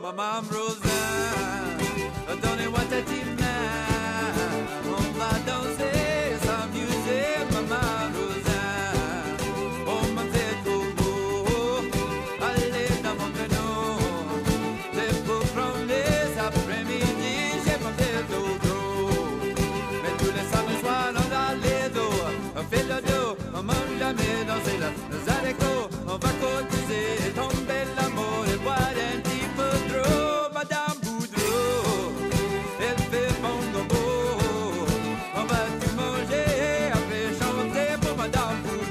Maman Rosanne, donnez-moi ta petite main, on va danser, s'amuser, Maman Rosanne. Oh, mon Coco, allez dans mon traîneau, c'est pour prendre les après-midi, j'ai mon dodo. Mais tous les samedis soirs, on a les dos, on fait le dos, on mange jamais danser la Zareko, on va cotiser, tomber l'amour et boire un petit peu trop, Madame Boudreau, elle fait bon gombo, on va tout manger, après chanter pour Madame Boudreau.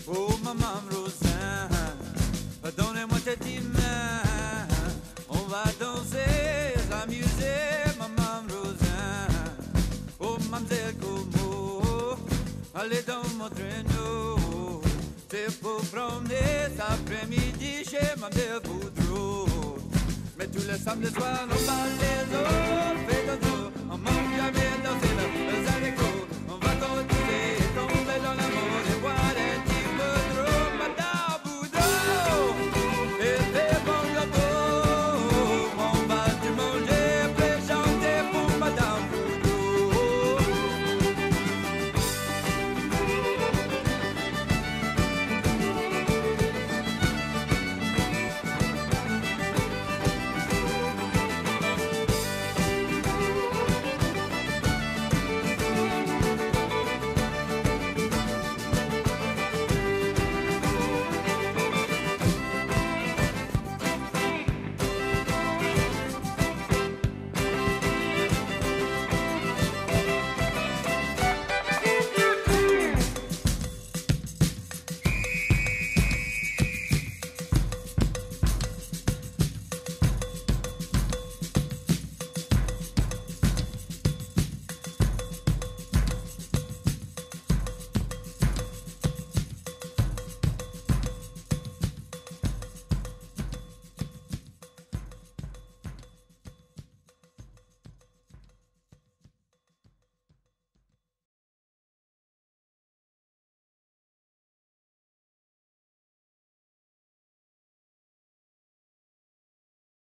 Oh, Maman Rosanne, donnez-moi ta petite main, on va danser, s'amuser, Maman Rosanne. Oh, Mamselle Como, allez dans mon traîneau, c'est pour promener cet après-midi chez Mamselle Boudreau. Mais tous les samedis soirs, on parle les autres.